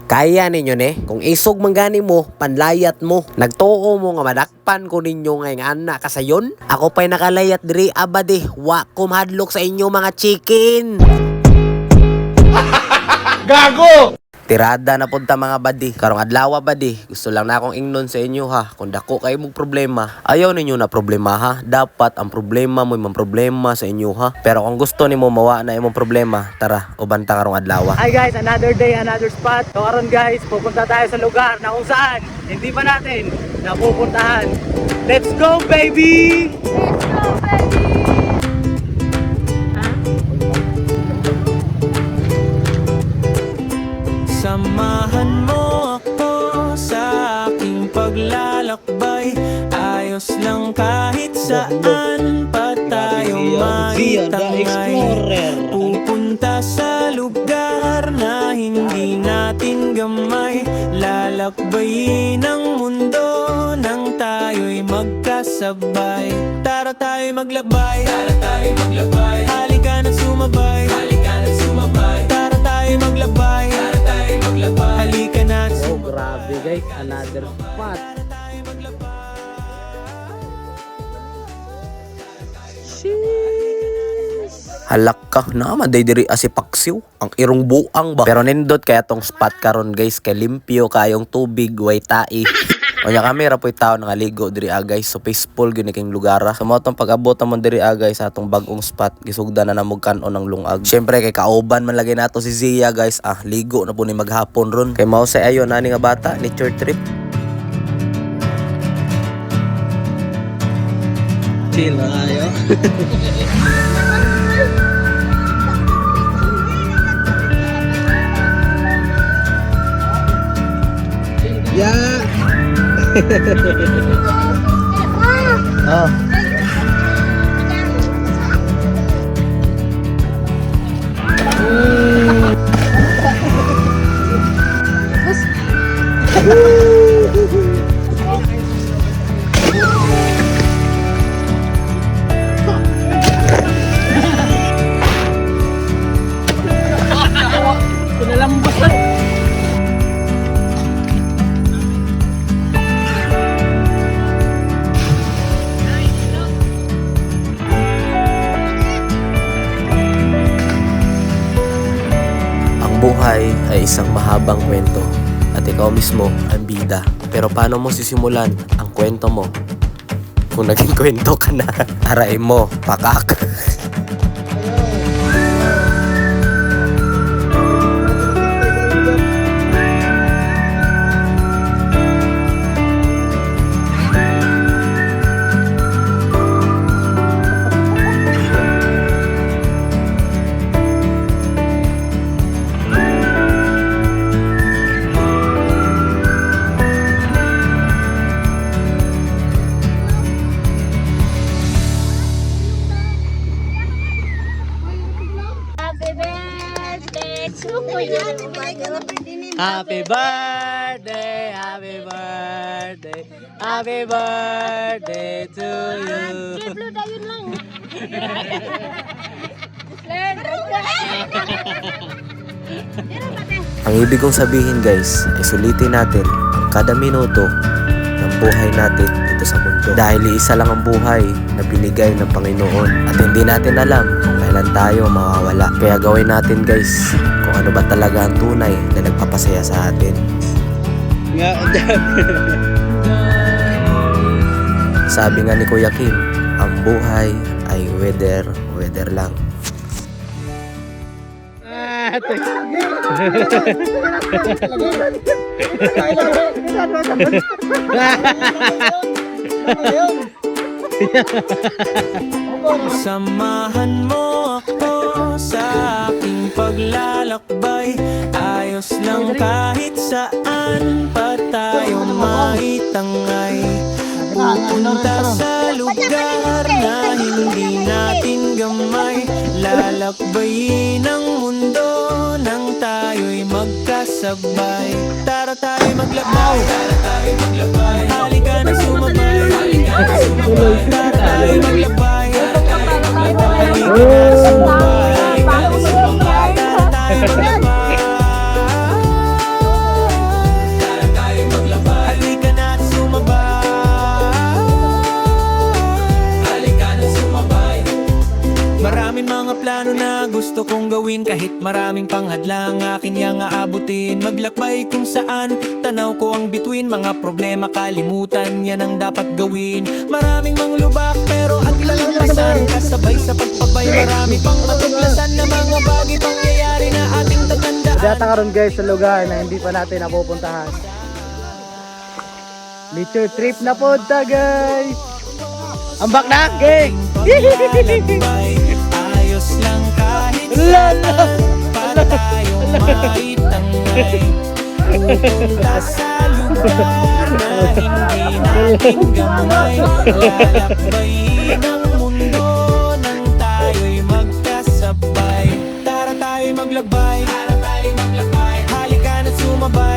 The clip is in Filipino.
Kaya ninyo ne, kung isog manggani mo, panlayat mo. Nagtuo mo nga madakpan ko ninyo nga anak kasayon. Ako pa'y nakalayat diri abade, wa ko mahadlok sa inyo mga chicken. Gago! Tirada na punta mga badi. Karong adlaw badi. Gusto lang na akong ingnon sa inyo ha. Kung dako kayo mong problema, ayaw ninyo na problema ha. Dapat ang problema mo imong problema sa inyo ha. Pero kung gusto nimo mawa na imong problema, tara, ubanta karong adlaw. Hi guys, another day, another spot. So karon guys, pupunta tayo sa lugar na kung saan hindi pa natin napupuntahan. Let's go baby! Samahan mo ako sa aking paglalakbay. Ayos lang kahit saan pa tayo maitangay. Pupunta sa lugar na hindi natin gamay. Lalakbayin ang mundo nang tayo'y magkasabay. Tara tayo maglakbay, tara tayo maglakbay. Halika na sumabay, halika na sumabay. Tara tayo maglakbay, tara tayo maglakbay. Halika na sumabay. Oh grabe guys, another spot. Halak ka na maday diri asi paksiw. Ang irong buang ba. Pero nindot kaya tong spot karon guys, kay limpyo kayong tubig, way tai. Onya kami ra po'y tao nangaligo diri guys. So peaceful gyud king lugar. Sa mo tong pag-abot mo diri guys sa atong bag-ong spot, gisugdan na namog kanon ng lungag. Syempre kay kauban man lagi nato si Zia guys. Ligo na po ni maghapon ron. Kay mao say ayon ani nga bata, nature trip. Chill na kayo. Yeah. Oh. Pinalambos na. Buhay ay isang mahabang kwento at ikaw mismo ang bida. Pero paano mo sisimulan ang kwento mo kung naging kwento ka na? Aray mo, pakak. Happy birthday, happy birthday, happy birthday to you. Ang ibig kong sabihin guys, ay sulitin natin ang kada minuto ng buhay natin dito sa mundo. Dahil isa lang ang buhay na binigay ng Panginoon at hindi natin alam kung kailan tayo mawawala. Kaya gawin natin guys kung ano ba talaga ang tunay na nagpapasaya sa atin. Sabi nga ni Kuya Kim, ang buhay ay weather lang. Samahan mo ako sa aking paglalakbay. Ayos lang kahit saan pa tayo maitangay. Pupunta sa lugar na hindi natin gamay. Lalakbayin ang mundo nang tayo'y magkasabay. Tara tayo maglakbay, tara tayo maglakbay. Halika na sumabay, halika na sumabay. Tara tayo maglakbay, tara tayo maglakbay. Halika na sumabay, halika na sumabay. Tara tayo maglakbay. kong gawin kahit maraming panghadlang akin yang aabutin. Maglakbay kung saan, tanaw ko ang bituin. Mga problema kalimutan, yan ang dapat gawin. Maraming manglubak pero at lalampasan, kasabay sa pagpabay marami pang matuklasan na mga bagay pangyayari na ating tatandaan. Data karon guys sa lugar na hindi pa natin napupuntahan. Nature trip na po ta guys. Ambak na, gang! Paglalakbay, ayos lang kahit saan para tayong maitangay. Pupunta sa lugar na hindi natin gamay. Lalakbayin ang mundo nang tayo'y magkasabay. Tara tayo'y maglakbay, halika na't sumabay.